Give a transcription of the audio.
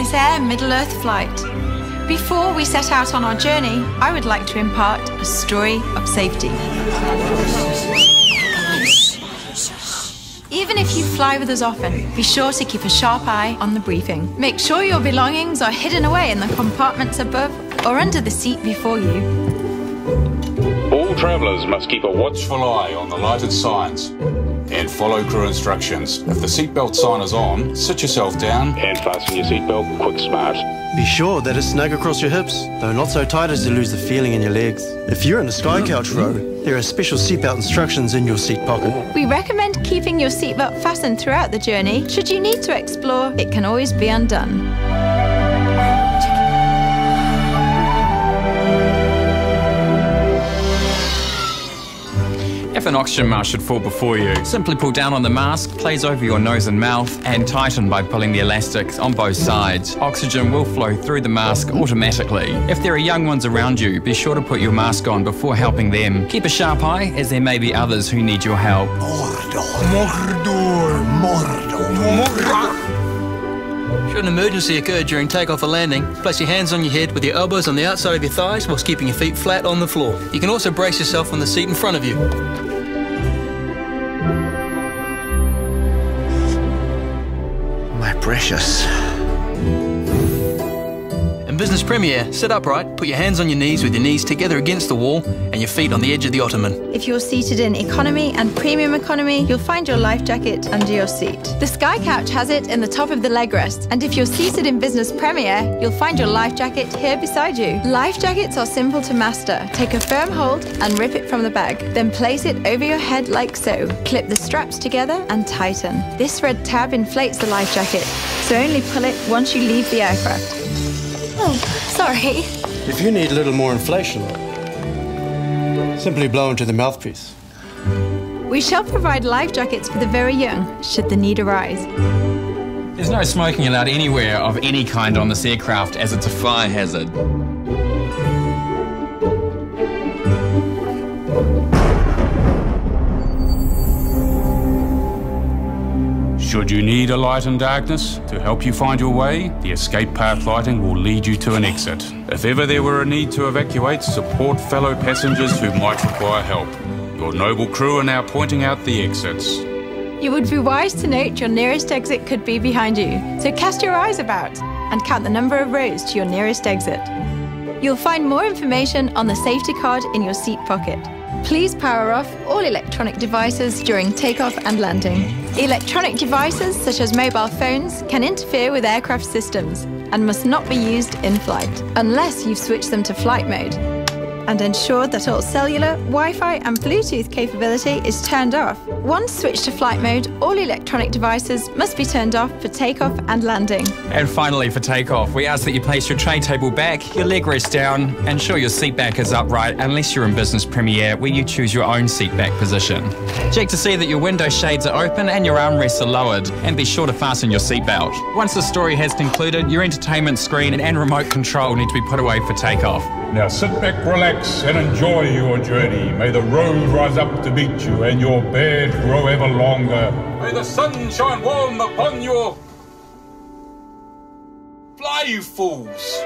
this Air Middle-earth flight. Before we set out on our journey, I would like to impart a story of safety. Even if you fly with us often, be sure to keep a sharp eye on the briefing. Make sure your belongings are hidden away in the compartments above or under the seat before you. All travellers must keep a watchful eye on the lighted signs and follow crew instructions. If the seatbelt sign is on, sit yourself down and fasten your seatbelt quick smart. Be sure that it's snug across your hips, though not so tight as to lose the feeling in your legs. If you're in the sky couch row, there are special seatbelt instructions in your seat pocket. We recommend keeping your seatbelt fastened throughout the journey. Should you need to explore, it can always be undone. If an oxygen mask should fall before you, simply pull down on the mask, place over your nose and mouth, and tighten by pulling the elastics on both sides. Oxygen will flow through the mask automatically. If there are young ones around you, be sure to put your mask on before helping them. Keep a sharp eye, as there may be others who need your help. Should an emergency occur during takeoff or landing, place your hands on your head with your elbows on the outside of your thighs whilst keeping your feet flat on the floor. You can also brace yourself on the seat in front of you. My precious. In Business Premier, sit upright, put your hands on your knees with your knees together against the wall and your feet on the edge of the ottoman. If you're seated in economy and premium economy, you'll find your life jacket under your seat. The Sky Couch has it in the top of the leg rest, and if you're seated in Business Premier, you'll find your life jacket here beside you. Life jackets are simple to master. Take a firm hold and rip it from the bag, then place it over your head like so. Clip the straps together and tighten. This red tab inflates the life jacket, so only pull it once you leave the aircraft. Oh, sorry. If you need a little more inflation, simply blow into the mouthpiece. We shall provide life jackets for the very young, should the need arise. There's no smoking allowed anywhere of any kind on this aircraft, as it's a fire hazard. Should you need a light in darkness to help you find your way, the escape path lighting will lead you to an exit. If ever there were a need to evacuate, support fellow passengers who might require help. Your noble crew are now pointing out the exits. You would be wise to note your nearest exit could be behind you, so cast your eyes about and count the number of rows to your nearest exit. You'll find more information on the safety card in your seat pocket. Please power off all electronic devices during takeoff and landing. Electronic devices, such as mobile phones, can interfere with aircraft systems and must not be used in flight, unless you've switched them to flight mode. And ensure that all cellular, Wi-Fi and Bluetooth capability is turned off. Once switched to flight mode, all electronic devices must be turned off for takeoff and landing. And finally, for takeoff, we ask that you place your tray table back, your leg rest down, and ensure your seat back is upright unless you're in Business Premier, where you choose your own seat back position. Check to see that your window shades are open and your armrests are lowered, and be sure to fasten your seatbelt. Once the story has concluded, your entertainment screen and remote control need to be put away for takeoff. Now sit back, relax, and enjoy your journey. May the road rise up to meet you, and your bed grow ever longer. May the sun shine warm upon your... Fly, you fools!